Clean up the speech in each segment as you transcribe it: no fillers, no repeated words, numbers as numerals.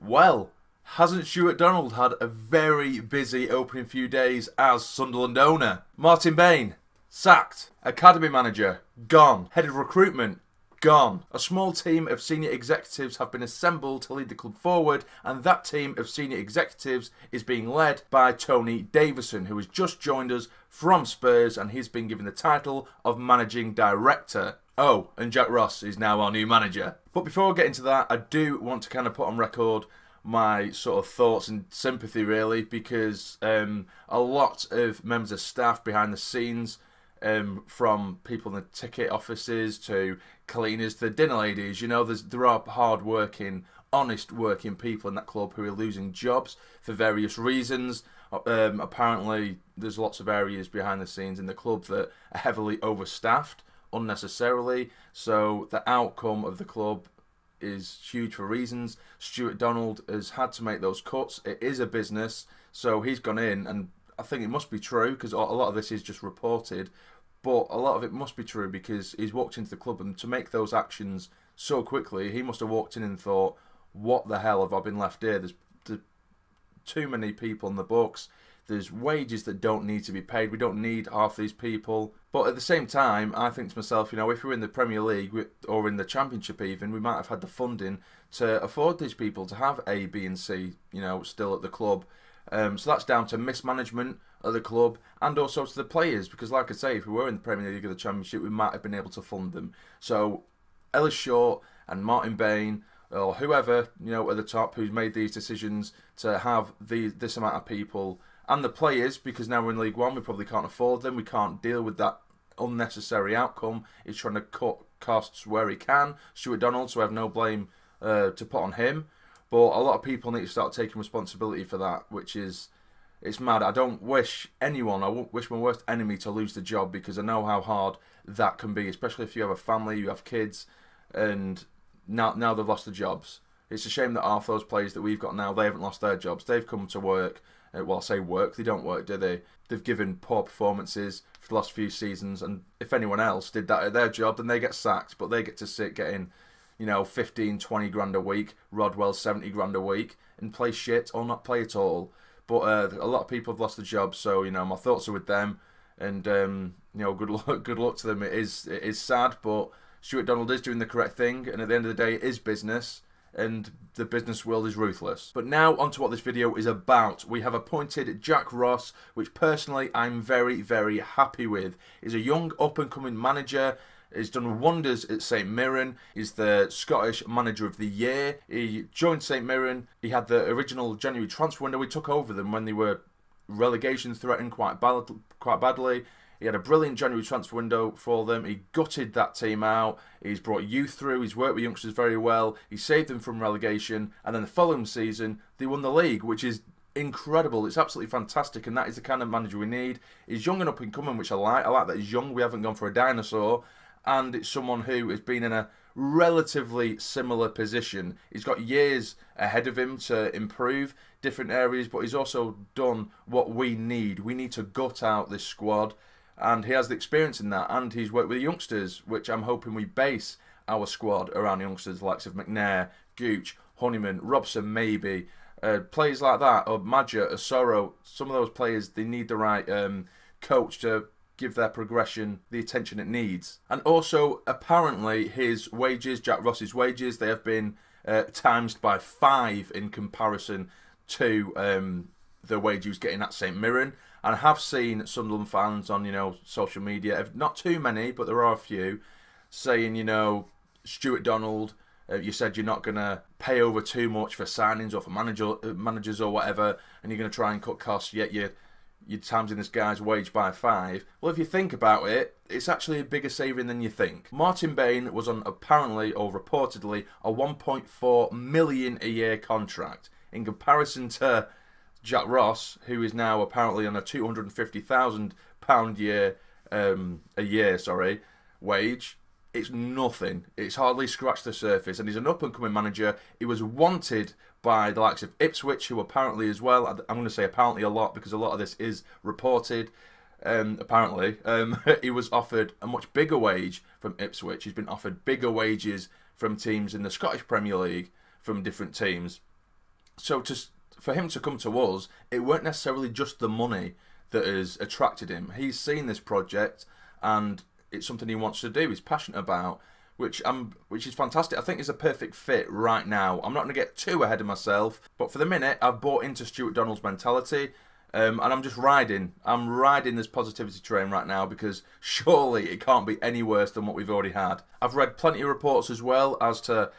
Well, hasn't Stuart Donald had a very busy opening few days as Sunderland owner? Martin Bain, sacked. Academy manager, gone. Head of recruitment, gone. A small team of senior executives have been assembled to lead the club forward, and that team of senior executives is being led by Tony Davison, who has just joined us from Spurs, and he's been given the title of managing director. Oh, and Jack Ross is now our new manager. But before I get into that, I do want to kind of put on record my sort of thoughts and sympathy, really, because a lot of members of staff behind the scenes, from people in the ticket offices to cleaners to dinner ladies, you know, there are hard-working, honest working people in that club who are losing jobs for various reasons. Apparently, there's lots of areas behind the scenes in the club that are heavily overstaffed unnecessarily, so the outcome of the club is huge for reasons. Stuart Donald has had to make those cuts. It is a business, so he's gone in, and I think it must be true because a lot of this is just reported, but a lot of it must be true because he's walked into the club, and to make those actions so quickly, he must have walked in and thought, what the hell have I been left here? There's too many people in the books. There's wages that don't need to be paid. We don't need half these people. But at the same time, I think to myself, you know, if we were in the Premier League or in the Championship even, we might have had the funding to afford these people to have A, B and C, you know, still at the club. So that's down to mismanagement at the club and also to the players. Because like I say, if we were in the Premier League or the Championship, we might have been able to fund them. So Ellis Short and Martin Bain, or whoever, you know, at the top who's made these decisions to have this amount of people, and the players, because now we're in League One, we probably can't afford them. We can't deal with that unnecessary outcome. He's trying to cut costs where he can. Stuart Donald, so I have no blame to put on him. But a lot of people need to start taking responsibility for that, which is, it's mad. I don't wish anyone, I won't wish my worst enemy to lose the job, because I know how hard that can be, especially if you have a family, you have kids, and now they've lost their jobs. It's a shame that half those players that we've got now, they haven't lost their jobs. They've come to work. Well, I say work, they don't work, do they? They've given poor performances for the last few seasons, and if anyone else did that at their job, then they get sacked, but they get to sit getting, you know, 15, 20 grand a week, Rodwell 70 grand a week, and play shit or not play at all. But a lot of people have lost their jobs, so, you know, my thoughts are with them, and, you know, good luck to them. It is sad, but Stuart Donald is doing the correct thing, and at the end of the day, it is business, and the business world is ruthless. But now onto what this video is about. We have appointed Jack Ross, which personally I'm very, very happy with. He's a young up-and-coming manager. He's done wonders at St Mirren. He's the Scottish Manager of the Year. He joined St Mirren. He had the original January transfer window. We took over them when they were relegation threatened quite badly. He had a brilliant January transfer window for them. He gutted that team out. He's brought youth through. He's worked with youngsters very well. He saved them from relegation. And then the following season, they won the league, which is incredible. It's absolutely fantastic. And that is the kind of manager we need. He's young and up and coming, which I like. I like that he's young. We haven't gone for a dinosaur. And it's someone who has been in a relatively similar position. He's got years ahead of him to improve different areas, but he's also done what we need. We need to gut out this squad. And he has the experience in that, and he's worked with youngsters, which I'm hoping we base our squad around youngsters, the likes of McNair, Gooch, Honeyman, Robson, maybe. Players like that, or Madger, or Sorrow, some of those players, they need the right coach to give their progression the attention it needs. And also, apparently, his wages, Jack Ross's wages, they have been times by 5 in comparison to the wage he was getting at St Mirren. And I have seen Sunderland fans on, you know, social media, not too many, but there are a few, saying, you know, Stuart Donald, you said you're not going to pay over too much for signings or for managers or whatever, and you're going to try and cut costs, yet you're timesing this guy's wage by 5. Well, if you think about it, it's actually a bigger saving than you think. Martin Bain was on apparently, or reportedly, a 1.4 million a year contract. In comparison to Jack Ross, who is now apparently on a £250,000 a year wage, it's nothing. It's hardly scratched the surface, and he's an up-and-coming manager. He was wanted by the likes of Ipswich, who apparently as well, I'm going to say apparently a lot because a lot of this is reported, apparently, he was offered a much bigger wage from Ipswich. He's been offered bigger wages from teams in the Scottish Premier League, from different teams. So for him to come to us, it weren't necessarily just the money that has attracted him. He's seen this project and it's something he wants to do. He's passionate about, which is fantastic. I think is a perfect fit right now. I'm not going to get too ahead of myself, but for the minute, I've bought into Stuart Donald's mentality, and I'm just riding. I'm riding this positivity train right now because surely it can't be any worse than what we've already had. I've read plenty of reports as well as to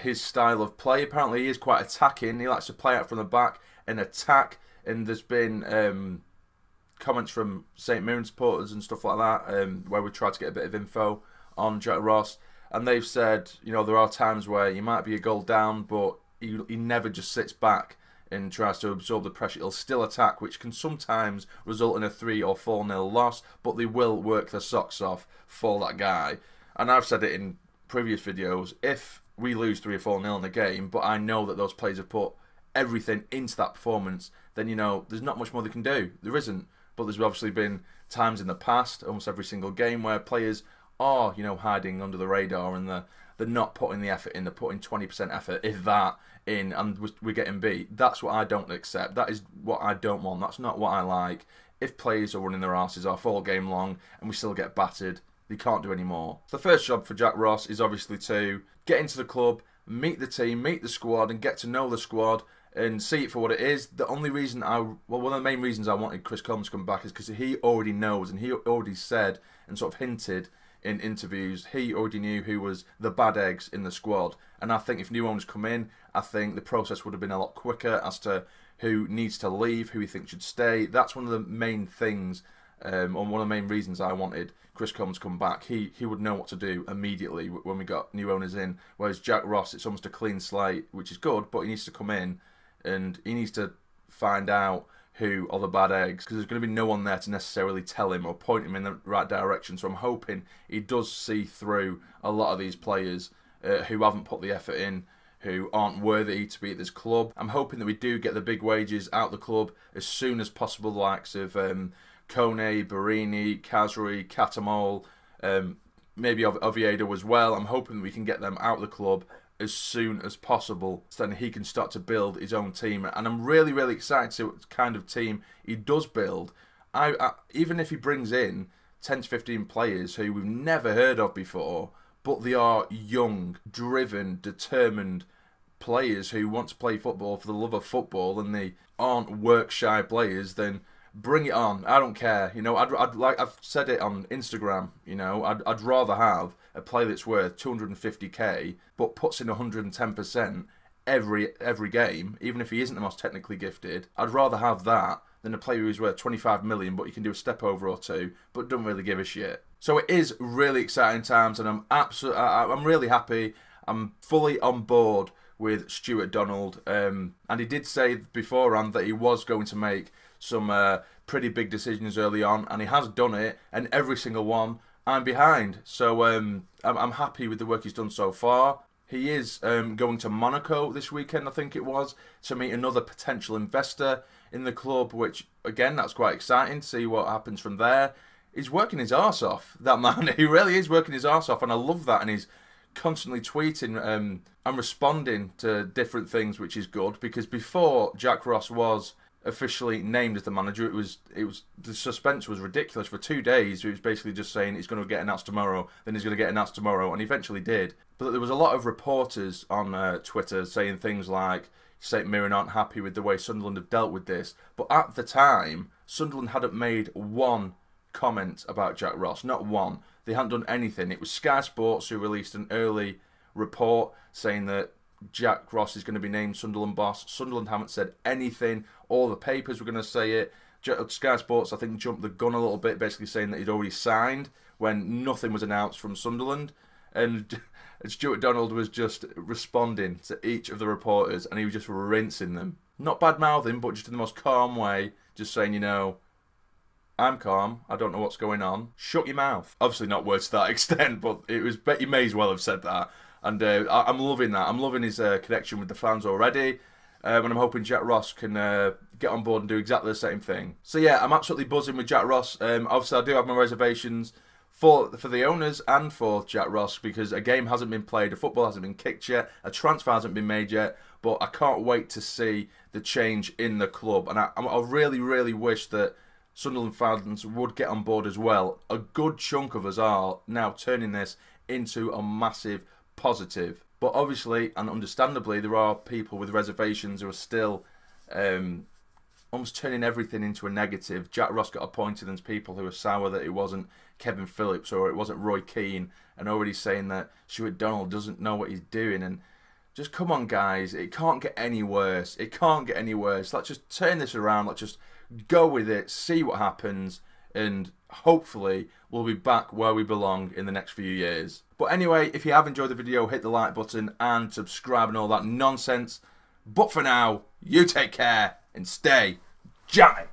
his style of play. Apparently, he is quite attacking. He likes to play out from the back and attack. And there's been comments from St Mirren supporters and stuff like that, where we tried to get a bit of info on Jack Ross, and they've said, you know, there are times where he might be a goal down, but he never just sits back and tries to absorb the pressure. He'll still attack, which can sometimes result in a 3 or 4-0 loss, but they will work their socks off for that guy. And I've said it in previous videos, if we lose 3 or 4-0 in a game, but I know that those players have put everything into that performance, then, you know, there's not much more they can do. There isn't. But there's obviously been times in the past, almost every single game, where players are, you know, hiding under the radar and they're not putting the effort in. They're putting 20% effort, if that, in, and we're getting beat. That's what I don't accept. That is what I don't want. That's not what I like. If players are running their asses off all game long and we still get battered, they can't do any more. The first job for Jack Ross is obviously to get into the club, meet the team, meet the squad, and get to know the squad and see it for what it is. The only reason one of the main reasons I wanted Chris Combs to come back is because he already knows, and he already said and sort of hinted in interviews, he already knew who was the bad eggs in the squad. And I think if new owners come in, I think the process would have been a lot quicker as to who needs to leave, who he thinks should stay. That's one of the main things, or one of the main reasons I wanted Chris Combs to come back. He would know what to do immediately when we got new owners in. Whereas Jack Ross, it's almost a clean slate, which is good, but he needs to come in and he needs to find out who are the bad eggs, because there's going to be no one there to necessarily tell him or point him in the right direction. So I'm hoping he does see through a lot of these players who haven't put the effort in, who aren't worthy to be at this club. I'm hoping that we do get the big wages out the club as soon as possible, the likes of Kone, Barini, Kazri, Katamol, maybe Oviedo as well. I'm hoping that we can get them out of the club as soon as possible, so then he can start to build his own team. And I'm really, really excited to see what kind of team he does build. Even if he brings in 10 to 15 players who we've never heard of before, but they are young, driven, determined players who want to play football for the love of football, and they aren't work-shy players, then bring it on. I don't care. You know, I've said it on Instagram. You know, I'd rather have a player that's worth 250k but puts in 110% every game, even if he isn't the most technically gifted. I'd rather have that than a player who's worth 25 million but he can do a step over or two but don't really give a shit. So it is really exciting times, and I'm really happy. I'm fully on board with Stuart Donald, and he did say beforehand that he was going to make some pretty big decisions early on, and he has done it, and every single one I'm behind. So I'm happy with the work he's done so far. He is going to Monaco this weekend, I think it was, to meet another potential investor in the club, which, again, that's quite exciting to see what happens from there. He's working his arse off, that man. He really is working his arse off, and I love that, and he's constantly tweeting and responding to different things, which is good, because before Jack Ross was officially named as the manager, it was the suspense was ridiculous. For 2 days he was basically just saying he's going to get announced tomorrow, then he's going to get announced tomorrow, and he eventually did. But there was a lot of reporters on Twitter saying things like St Mirren aren't happy with the way Sunderland have dealt with this, but at the time Sunderland hadn't made one comment about Jack Ross, not one. They hadn't done anything. It was Sky Sports who released an early report saying that Jack Ross is going to be named Sunderland boss. Sunderland haven't said anything. All the papers were going to say it. Sky Sports, I think, jumped the gun a little bit, basically saying that he'd already signed when nothing was announced from Sunderland. And Stuart Donald was just responding to each of the reporters, and he was just rinsing them. Not bad-mouthing, but just in the most calm way, just saying, you know, I'm calm, I don't know what's going on. Shut your mouth. Obviously not words to that extent, but it was. He may as well have said that. And I'm loving that. I'm loving his connection with the fans already. And I'm hoping Jack Ross can get on board and do exactly the same thing. So yeah, I'm absolutely buzzing with Jack Ross. Obviously I do have my reservations for the owners and for Jack Ross, because a game hasn't been played, a football hasn't been kicked yet, a transfer hasn't been made yet. but I can't wait to see the change in the club. And I really, really wish that Sunderland fans would get on board as well. A good chunk of us are now turning this into a massive positive. But obviously, and understandably, there are people with reservations who are still almost turning everything into a negative. Jack Ross got appointed, and there's people who are sour that it wasn't Kevin Phillips or it wasn't Roy Keane, and already saying that Stuart Donald doesn't know what he's doing. And just come on, guys, it can't get any worse. It can't get any worse. Let's just turn this around. Let's just go with it, see what happens, and hopefully we'll be back where we belong in the next few years. But anyway, if you have enjoyed the video, hit the like button and subscribe and all that nonsense. But for now, you take care and stay jamming.